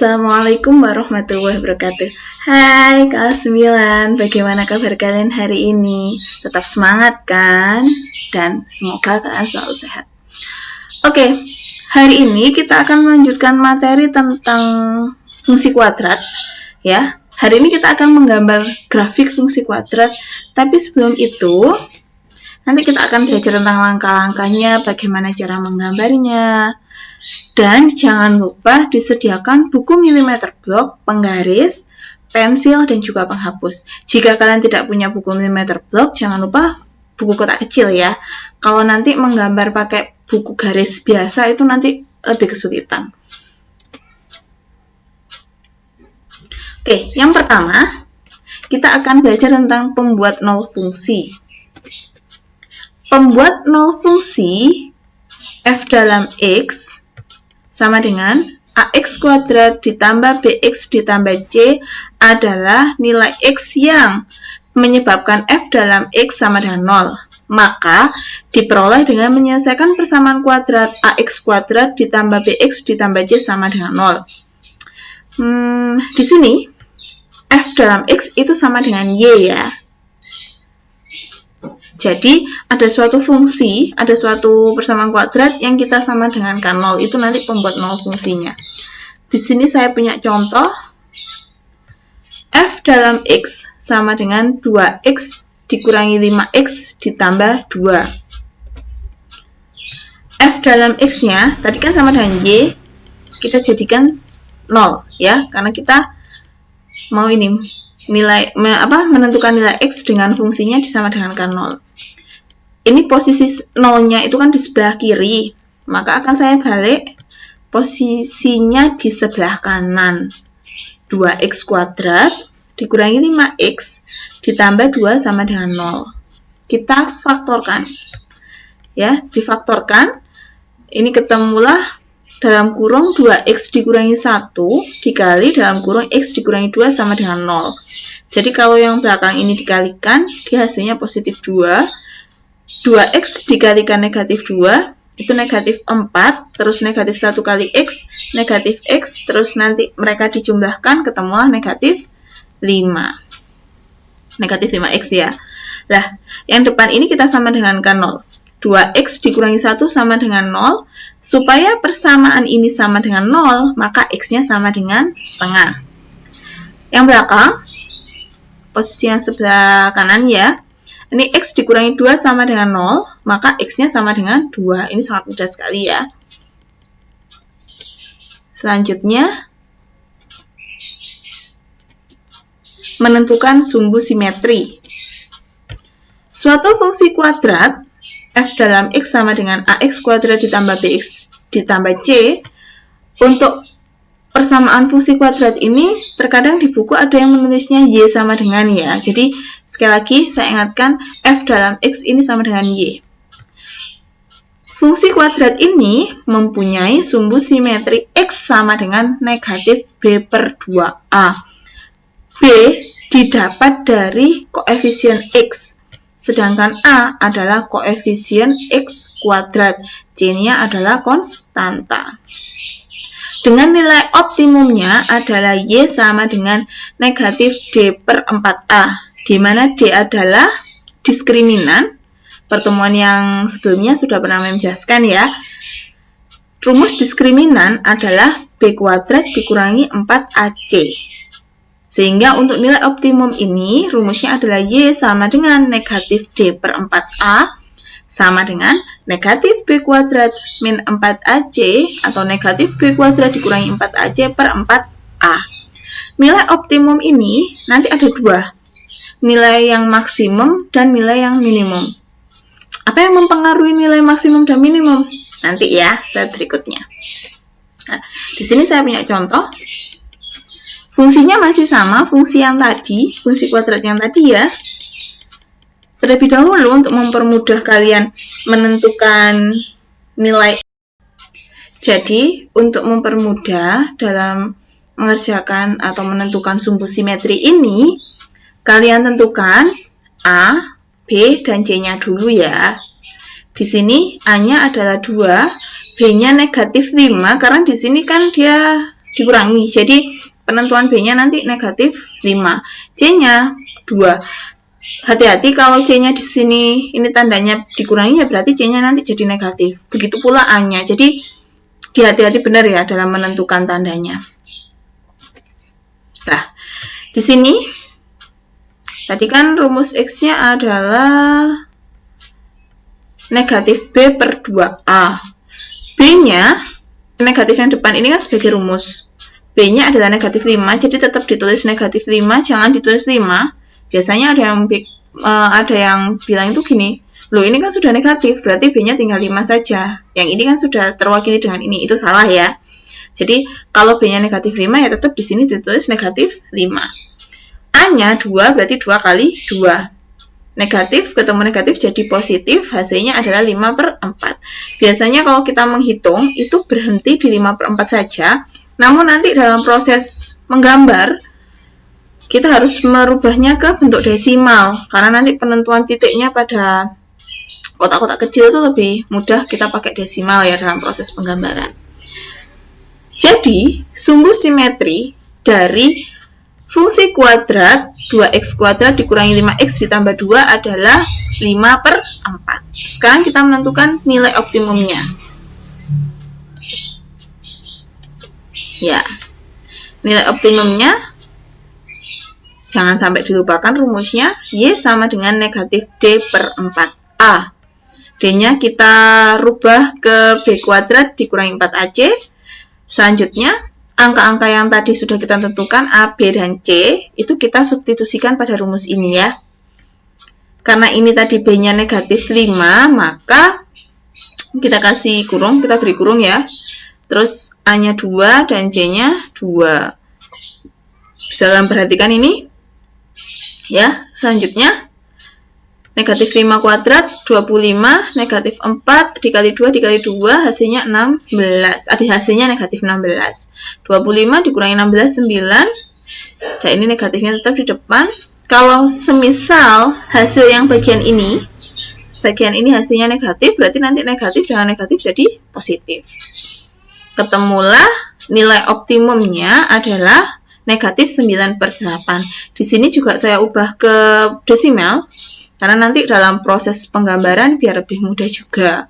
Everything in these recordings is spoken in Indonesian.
Assalamualaikum warahmatullahi wabarakatuh. Hai kelas 9, bagaimana kabar kalian hari ini? Tetap semangat kan? Dan semoga kalian selalu sehat. Oke, hari ini kita akan melanjutkan materi tentang fungsi kuadrat ya. Hari ini kita akan menggambar grafik fungsi kuadrat, tapi sebelum itu nanti kita akan belajar tentang langkah-langkahnya, bagaimana cara menggambarnya. Dan jangan lupa disediakan buku milimeter blok, penggaris, pensil, dan juga penghapus. Jika kalian tidak punya buku milimeter blok, jangan lupa buku kotak kecil ya. Kalau nanti menggambar pakai buku garis biasa itu nanti lebih kesulitan. Oke, yang pertama kita akan belajar tentang pembuat nol fungsi. Pembuat nol fungsi f dalam x sama dengan ax kuadrat ditambah bx ditambah c adalah nilai x yang menyebabkan f dalam x sama dengan 0. Maka diperoleh dengan menyelesaikan persamaan kuadrat ax kuadrat ditambah bx ditambah c sama dengan 0. Di sini f dalam x itu sama dengan y ya. Jadi, ada suatu fungsi, ada suatu persamaan kuadrat yang kita sama dengan kan 0. Itu nanti pembuat nol fungsinya. Di sini saya punya contoh. F dalam X sama dengan 2X dikurangi 5X ditambah 2. F dalam X-nya, tadi kan sama dengan Y, kita jadikan 0 ya, karena kita mau ini menentukan nilai X dengan fungsinya disama dengan kan 0. Ini posisi 0-nya itu kan di sebelah kiri, maka akan saya balik posisinya di sebelah kanan. 2x kuadrat dikurangi 5x ditambah 2 sama dengan 0. Kita faktorkan. Ya, difaktorkan. Ini ketemulah dalam kurung 2x dikurangi 1 dikali dalam kurung x dikurangi 2 sama dengan 0. Jadi kalau yang belakang ini dikalikan, dia hasilnya positif 2. 2x dikalikan negatif 2, itu negatif 4, terus negatif 1 kali x, negatif x, terus nanti mereka dijumlahkan, ketemulah negatif 5. Negatif 5x ya. Lah, yang depan ini kita sama dengan kan 0. 2x dikurangi 1 sama dengan 0. Supaya persamaan ini sama dengan 0, maka x-nya sama dengan setengah. Yang belakang, posisi yang sebelah kanan ya. Ini x dikurangi 2 sama dengan 0, maka x-nya sama dengan 2. Ini sangat mudah sekali ya. Selanjutnya, menentukan sumbu simetri. Suatu fungsi kuadrat, f dalam x sama dengan ax kuadrat ditambah bx ditambah c, untuk persamaan fungsi kuadrat ini, terkadang di buku ada yang menulisnya y sama dengan ya. Jadi, sekali lagi saya ingatkan, f dalam x ini sama dengan y. Fungsi kuadrat ini mempunyai sumbu simetri x sama dengan negatif b per 2a. B didapat dari koefisien x, sedangkan a adalah koefisien x kuadrat. C-nya adalah konstanta. Dengan nilai optimumnya adalah y sama dengan negatif d per 4a, di mana d adalah diskriminan. Pertemuan yang sebelumnya sudah pernah menjelaskan ya. Rumus diskriminan adalah b kuadrat dikurangi 4ac. Sehingga untuk nilai optimum ini, rumusnya adalah y sama dengan negatif d per 4a sama dengan negatif b kuadrat min 4ac atau negatif b kuadrat dikurangi 4ac per 4a. Nilai optimum ini nanti ada dua, nilai yang maksimum dan nilai yang minimum. Apa yang mempengaruhi nilai maksimum dan minimum? Nanti ya, slide berikutnya. Nah, di sini saya punya contoh. Fungsinya masih sama, fungsi yang tadi, fungsi kuadrat yang tadi ya. Terlebih dahulu untuk mempermudah kalian menentukan nilai. Jadi, untuk mempermudah dalam mengerjakan atau menentukan sumbu simetri ini, kalian tentukan A, B, dan C-nya dulu ya. Di sini A-nya adalah 2, B-nya negatif 5, karena di sini kan dia dikurangi. Jadi penentuan B-nya nanti negatif 5. C-nya 2. Hati-hati kalau C-nya di sini ini tandanya dikurangi, ya berarti C-nya nanti jadi negatif. Begitu pula A-nya. Jadi hati-hati benar ya dalam menentukan tandanya. Nah, di sini tadi kan rumus X-nya adalah negatif B per 2A. B-nya, negatif yang depan ini kan sebagai rumus. B-nya adalah negatif 5, jadi tetap ditulis negatif 5, jangan ditulis 5. Biasanya ada yang bilang itu gini, loh ini kan sudah negatif, berarti B-nya tinggal 5 saja. Yang ini kan sudah terwakili dengan ini, itu salah ya. Jadi, kalau B-nya negatif 5, ya tetap di sini ditulis negatif 5. A-nya 2, berarti 2 kali 2. Negatif ketemu negatif jadi positif, hasilnya adalah 5 per 4. Biasanya kalau kita menghitung, itu berhenti di 5 per 4 saja, namun nanti dalam proses menggambar, kita harus merubahnya ke bentuk desimal, karena nanti penentuan titiknya pada kotak-kotak kecil itu lebih mudah kita pakai desimal ya dalam proses penggambaran. Jadi, sumbu simetri dari fungsi kuadrat 2x kuadrat dikurangi 5x ditambah 2 adalah 5 per 4. Sekarang kita menentukan nilai optimumnya. Ya, nilai optimumnya jangan sampai dilupakan rumusnya. Y sama dengan negatif D per 4A. D-nya kita rubah ke B kuadrat dikurangi 4AC. Selanjutnya, angka-angka yang tadi sudah kita tentukan, A, B, dan C, itu kita substitusikan pada rumus ini ya. Karena ini tadi B-nya negatif 5, maka kita kasih kurung, kita beri kurung ya. Terus A-nya 2 dan C-nya 2. Bisa kalian perhatikan ini. Ya, selanjutnya, negatif 5 kuadrat, 25, negatif 4, dikali 2, dikali 2, hasilnya 16. Hasilnya negatif 16. 25 dikurangi 16, 9. Dan ini negatifnya tetap di depan. Kalau semisal hasil yang bagian ini hasilnya negatif, berarti nanti negatif dengan negatif jadi positif. Ketemulah nilai optimumnya adalah negatif 9 per 8. Di sini juga saya ubah ke desimal, karena nanti dalam proses penggambaran biar lebih mudah juga.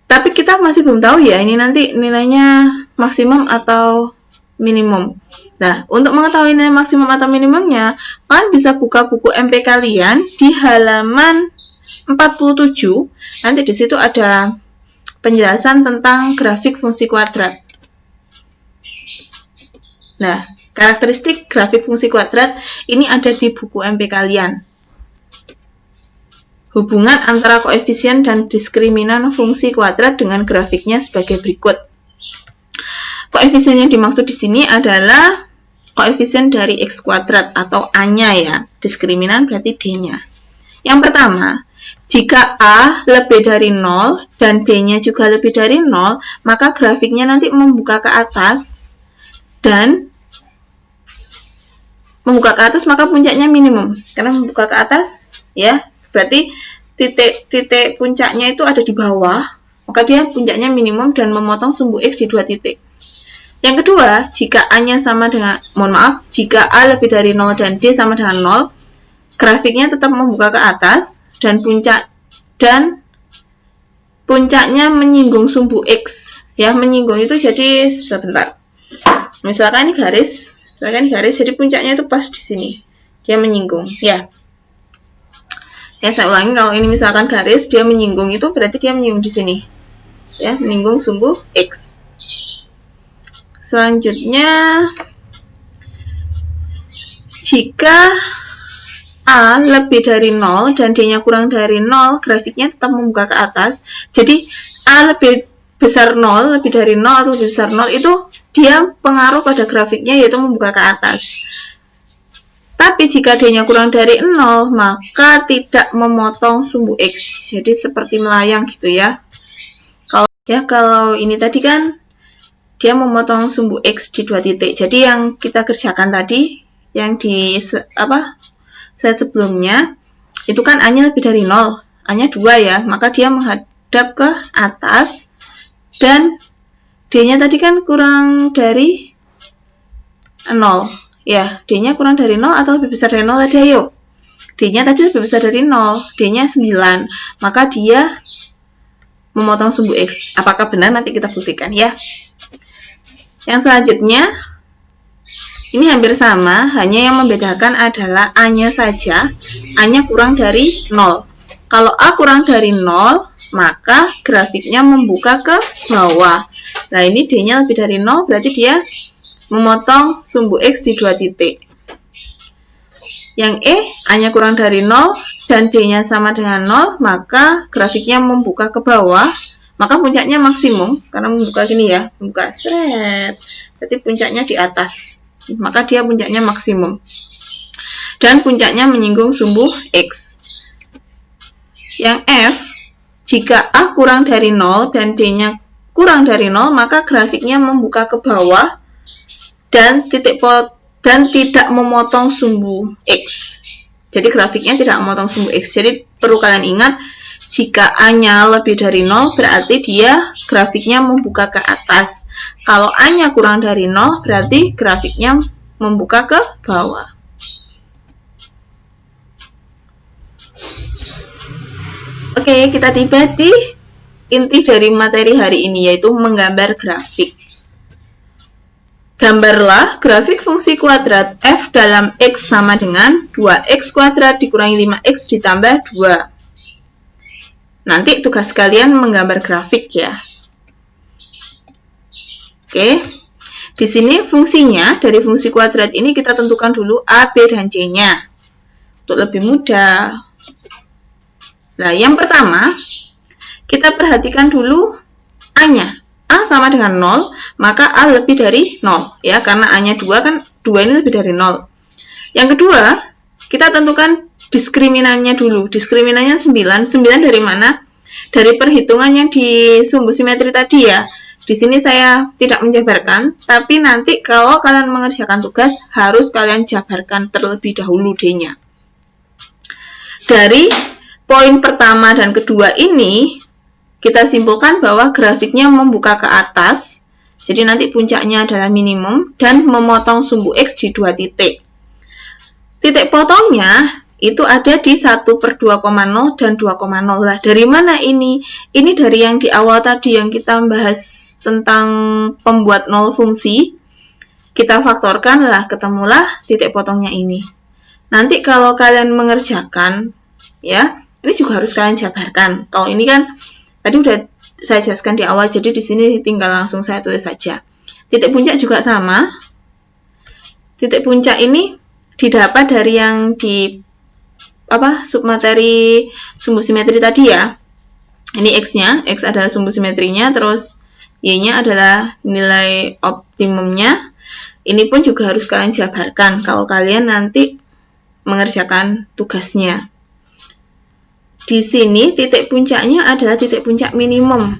Tapi kita masih belum tahu ya, ini nanti nilainya maksimum atau minimum. Nah, untuk mengetahui nilai maksimum atau minimumnya, kalian bisa buka buku MP kalian di halaman 47. Nanti di situ ada penjelasan tentang grafik fungsi kuadrat. Nah, karakteristik grafik fungsi kuadrat ini ada di buku MP kalian. Hubungan antara koefisien dan diskriminan fungsi kuadrat dengan grafiknya sebagai berikut. Koefisien yang dimaksud di sini adalah koefisien dari x kuadrat atau A-nya ya. Diskriminan berarti D-nya. Yang pertama, jika A lebih dari 0 dan B-nya juga lebih dari 0, maka grafiknya nanti membuka ke atas dan membuka ke atas maka puncaknya minimum. Karena membuka ke atas ya, berarti titik puncaknya itu ada di bawah, maka dia puncaknya minimum dan memotong sumbu X di 2 titik. Yang kedua, jika A-nya sama dengan, jika A lebih dari 0 dan D sama dengan 0, grafiknya tetap membuka ke atas dan puncaknya menyinggung sumbu X. Ya, menyinggung itu jadi sebentar. Misalkan ini garis, jadi puncaknya itu pas di sini. Dia menyinggung, ya. Ya, saya ulangi, kalau ini misalkan garis, dia menyinggung itu berarti dia menyinggung di sini. Ya, menyinggung sumbu X. Selanjutnya, jika A lebih dari 0 dan D-nya kurang dari 0, grafiknya tetap membuka ke atas. Jadi, A lebih besar 0, lebih dari 0 atau lebih besar 0, itu dia pengaruh pada grafiknya yaitu membuka ke atas. Tapi jika D-nya kurang dari 0, maka tidak memotong sumbu X. Jadi seperti melayang gitu ya. Kalau ini tadi kan dia memotong sumbu X di 2 titik. Jadi yang kita kerjakan tadi, yang di slide sebelumnya, itu kan A-nya lebih dari 0. A-nya 2 ya, maka dia menghadap ke atas dan D-nya tadi kan kurang dari 0. Ya, D-nya kurang dari 0 atau lebih besar dari 0 tadi, ayo. D-nya tadi lebih besar dari 0, D-nya 9. Maka dia memotong sumbu X. Apakah benar? Nanti kita buktikan ya. Yang selanjutnya, ini hampir sama, hanya yang membedakan adalah A-nya saja. A-nya kurang dari 0. Kalau A kurang dari 0, maka grafiknya membuka ke bawah. Nah, ini D-nya lebih dari 0, berarti dia memotong sumbu X di 2 titik. Yang E, A-nya kurang dari 0, dan D-nya sama dengan 0, maka grafiknya membuka ke bawah. Maka puncaknya maksimum, karena membuka gini ya, membuka seret. Berarti puncaknya di atas. Maka dia puncaknya maksimum. Dan puncaknya menyinggung sumbu X. Yang F, jika A kurang dari 0 dan D-nya kurang dari 0, maka grafiknya membuka ke bawah dan tidak memotong sumbu X. Jadi grafiknya tidak memotong sumbu X. Jadi perlu kalian ingat, jika A-nya lebih dari 0, berarti dia grafiknya membuka ke atas. Kalau A-nya kurang dari 0, berarti grafiknya membuka ke bawah. Oke, kita tiba di inti dari materi hari ini, yaitu menggambar grafik. Gambarlah grafik fungsi kuadrat f dalam x sama dengan 2x kuadrat dikurangi 5x ditambah 2. Nanti tugas kalian menggambar grafik ya. Oke. Di sini fungsinya, dari fungsi kuadrat ini kita tentukan dulu A, B, dan C-nya. Untuk lebih mudah. Nah, yang pertama, kita perhatikan dulu A-nya. A sama dengan 0, maka A lebih dari 0. Ya, karena A-nya 2, kan 2 ini lebih dari 0. Yang kedua, kita tentukan diskriminannya dulu. Diskriminannya 9. 9 dari mana? Dari perhitungan yang di sumbu simetri tadi ya. Di sini saya tidak menjabarkan, tapi nanti kalau kalian mengerjakan tugas, harus kalian jabarkan terlebih dahulu D-nya. Dari poin pertama dan kedua ini, kita simpulkan bahwa grafiknya membuka ke atas, jadi nanti puncaknya adalah minimum, dan memotong sumbu X di 2 titik. Titik potongnya itu ada di 1/2,0 dan 2,0 lah. Dari mana ini? Ini dari yang di awal tadi yang kita bahas tentang pembuat 0 fungsi. Kita faktorkan lah, ketemulah titik potongnya ini. Nanti kalau kalian mengerjakan, ya, ini juga harus kalian jabarkan. Kalau ini kan tadi udah saya jelaskan di awal, jadi di sini tinggal langsung saya tulis saja. Titik puncak juga sama. Titik puncak ini didapat dari yang di submateri sumbu simetri tadi ya. Ini X-nya, X adalah sumbu simetrinya, terus Y-nya adalah nilai optimumnya. Ini pun juga harus kalian jabarkan kalau kalian nanti mengerjakan tugasnya. Di sini titik puncaknya adalah titik puncak minimum.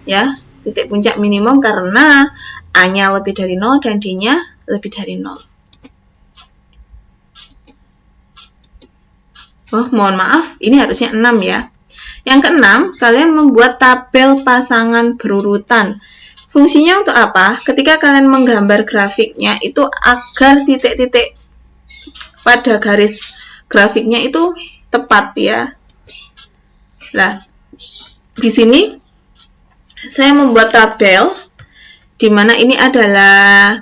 Ya, titik puncak minimum karena A-nya lebih dari 0 dan D-nya lebih dari 0. Oh, mohon maaf, ini harusnya 6 ya. Yang keenam, kalian membuat tabel pasangan berurutan. Fungsinya untuk apa? Ketika kalian menggambar grafiknya, itu agar titik-titik pada garis grafiknya itu tepat ya. Nah, di sini saya membuat tabel di mana ini adalah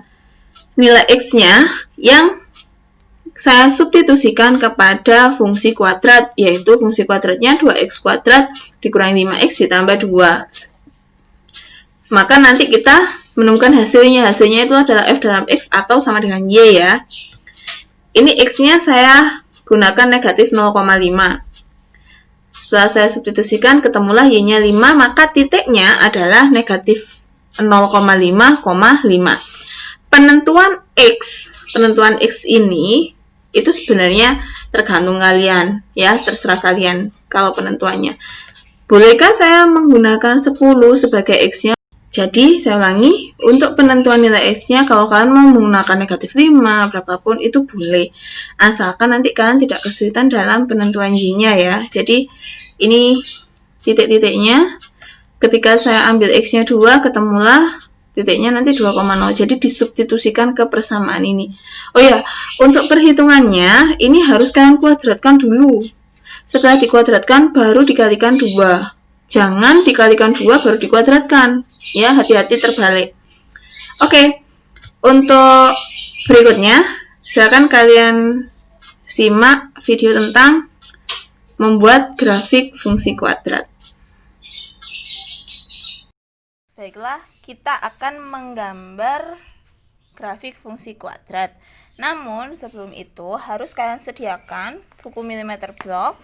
nilai X-nya yang saya substitusikan kepada fungsi kuadrat, yaitu fungsi kuadratnya 2x kuadrat dikurangi 5x ditambah 2. Maka nanti kita menemukan hasilnya. Hasilnya itu adalah f dalam x atau sama dengan y ya. Ini x-nya saya gunakan negatif 0,5. Setelah saya substitusikan, ketemulah y-nya 5, maka titiknya adalah negatif 0,5,5. Penentuan x ini itu sebenarnya tergantung kalian ya, terserah kalian kalau penentuannya. Bolehkah saya menggunakan 10 sebagai x-nya? Jadi saya ulangi, untuk penentuan nilai x-nya kalau kalian mau menggunakan negatif 5 berapapun itu boleh, asalkan nanti kalian tidak kesulitan dalam penentuan y-nya ya. Jadi ini titik-titiknya, ketika saya ambil x-nya 2, ketemulah titiknya nanti 2,0. Jadi disubstitusikan ke persamaan ini. Oh ya, untuk perhitungannya ini harus kalian kuadratkan dulu. Setelah dikuadratkan baru dikalikan 2. Jangan dikalikan 2 baru dikuadratkan. Ya, hati-hati terbalik. Oke. Untuk berikutnya, silakan kalian simak video tentang membuat grafik fungsi kuadrat. Baiklah, kita akan menggambar grafik fungsi kuadrat. Namun sebelum itu harus kalian sediakan buku milimeter blok,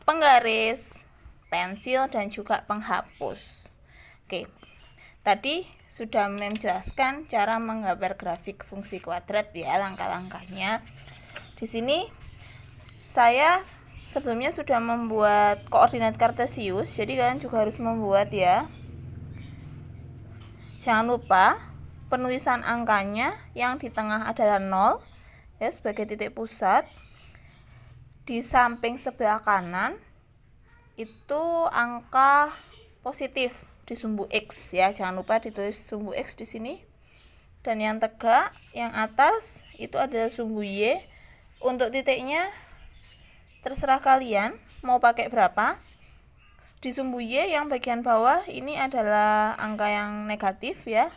penggaris, pensil, dan juga penghapus. Oke, tadi sudah menjelaskan cara menggambar grafik fungsi kuadrat ya, langkah-langkahnya. Di sini saya sebelumnya sudah membuat koordinat kartesius, jadi kalian juga harus membuat ya. Jangan lupa penulisan angkanya yang di tengah adalah 0 ya, sebagai titik pusat. Di samping sebelah kanan itu angka positif di sumbu X ya, jangan lupa ditulis sumbu X di sini. Dan yang tegak, yang atas itu adalah sumbu Y. Untuk titiknya terserah kalian mau pakai berapa. Di sumbu Y yang bagian bawah ini adalah angka yang negatif ya.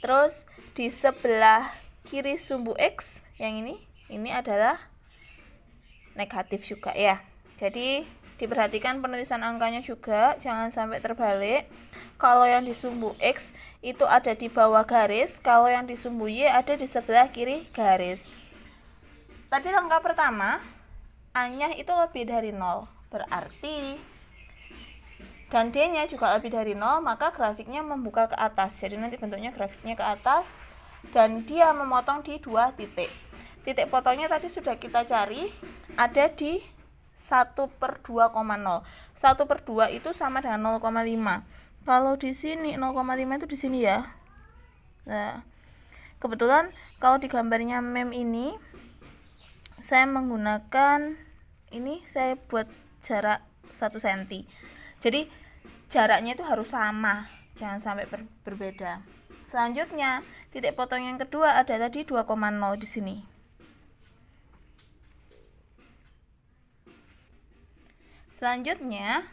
Terus di sebelah kiri sumbu X yang ini adalah negatif juga ya. Jadi diperhatikan penulisan angkanya juga, jangan sampai terbalik. Kalau yang di sumbu X itu ada di bawah garis, kalau yang di sumbu Y ada di sebelah kiri garis. Tadi langkah pertama, A-nya itu lebih dari 0, berarti dan D-nya juga lebih dari 0, maka grafiknya membuka ke atas. Jadi nanti bentuknya grafiknya ke atas dan dia memotong di 2 titik. Titik potongnya tadi sudah kita cari, ada di 1/2,0. 1/2 itu sama dengan 0,5. Kalau di sini 0,5 itu di sini ya. Nah, kebetulan kalau di gambarnya mem ini saya menggunakan ini, saya buat jarak 1 cm. Jadi jaraknya itu harus sama, jangan sampai berbeda. Selanjutnya, titik potong yang kedua adalah di 2,0 di sini. Selanjutnya,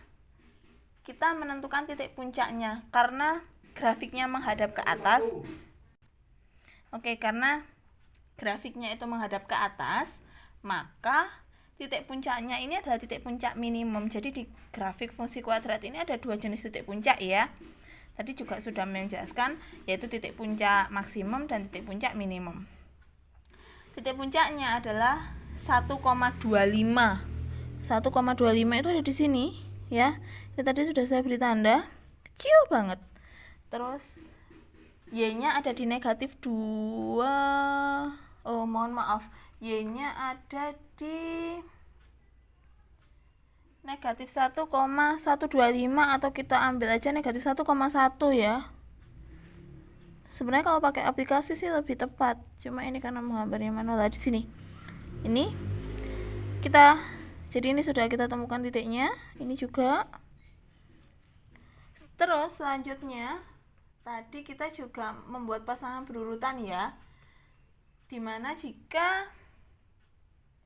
kita menentukan titik puncaknya karena grafiknya menghadap ke atas. Oke, karena grafiknya itu menghadap ke atas, maka titik puncaknya ini adalah titik puncak minimum. Jadi di grafik fungsi kuadrat ini ada 2 jenis titik puncak ya. Tadi juga sudah menjelaskan, yaitu titik puncak maksimum dan titik puncak minimum. Titik puncaknya adalah 1,25. 1,25 itu ada di sini ya. Ini tadi sudah saya beri tanda, kecil banget. Terus Y-nya ada di negatif 2. Oh, mohon maaf. Y-nya ada di negatif 1,125 atau kita ambil aja negatif 1,1 ya. Sebenarnya kalau pakai aplikasi sih lebih tepat. Cuma ini karena menggambarnya manual di sini. Ini jadi ini sudah kita temukan titiknya. Ini juga. Terus selanjutnya tadi kita juga membuat pasangan berurutan ya. Dimana jika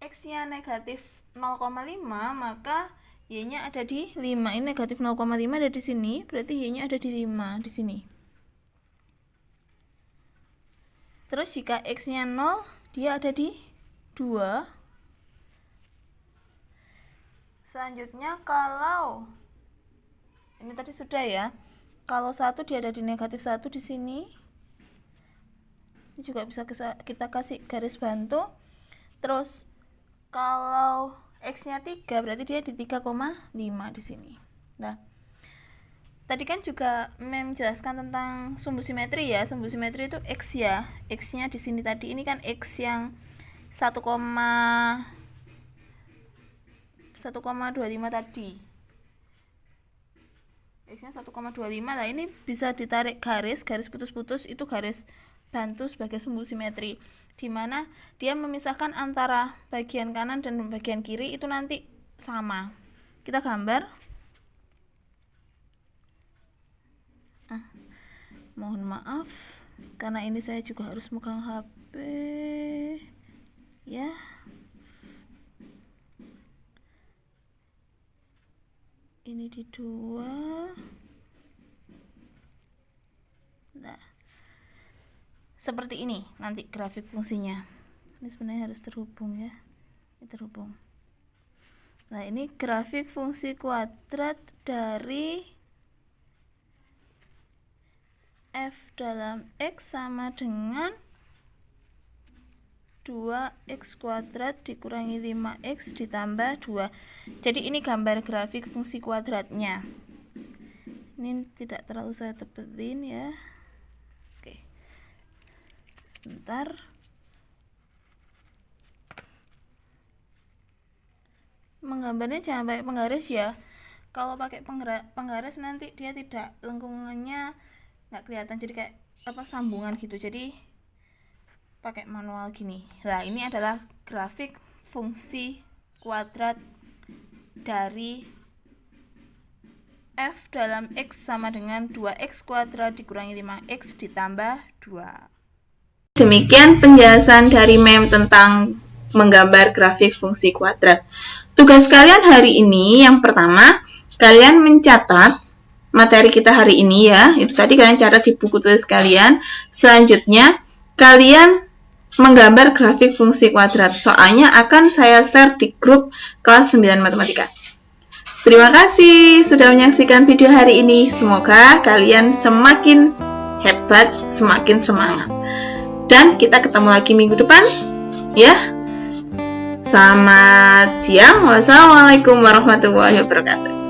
X-nya negatif 0,5 maka Y-nya ada di 5. Ini negatif 0,5 ada di sini, berarti Y-nya ada di 5 di sini. Terus jika X-nya 0, dia ada di 2. Selanjutnya kalau ini tadi sudah ya. Kalau 1 dia ada di negatif 1 di sini. Ini juga bisa kita kasih garis bantu. Terus kalau X-nya 3 berarti dia di 3,5 di sini. Nah, tadi kan juga menjelaskan tentang sumbu simetri ya. Sumbu simetri itu X ya. X-nya di sini tadi ini kan X yang 1,25 tadi. X-nya 1,25. Nah, ini bisa ditarik garis putus-putus, itu garis bantu sebagai sumbu simetri, di mana dia memisahkan antara bagian kanan dan bagian kiri itu nanti sama. Kita gambar. Mohon maaf karena ini saya juga harus megang HP ya. Ini di 2. Nah, seperti ini nanti grafik fungsinya. Ini sebenarnya harus terhubung ya. Ini terhubung. Nah, ini grafik fungsi kuadrat dari f dalam x sama dengan 2x kuadrat dikurangi 5x ditambah 2. Jadi ini gambar grafik fungsi kuadratnya. Ini tidak terlalu saya tebetin ya. Oke. Sebentar. Menggambarnya jangan pakai penggaris ya. Kalau pakai penggaris nanti dia tidak, lengkungannya nggak kelihatan, jadi kayak sambungan gitu. Jadi pakai manual gini. Nah, ini adalah grafik fungsi kuadrat dari f dalam x sama dengan 2x kuadrat dikurangi 5x ditambah 2. Demikian penjelasan dari mem tentang menggambar grafik fungsi kuadrat. Tugas kalian hari ini yang pertama, kalian mencatat materi kita hari ini ya. Itu tadi kalian catat di buku tulis kalian. Selanjutnya, kalian menggambar grafik fungsi kuadrat. Soalnya akan saya share di grup kelas 9 matematika. Terima kasih sudah menyaksikan video hari ini. Semoga kalian semakin hebat, semakin semangat. Dan kita ketemu lagi minggu depan ya. Selamat siang. Wassalamualaikum warahmatullahi wabarakatuh.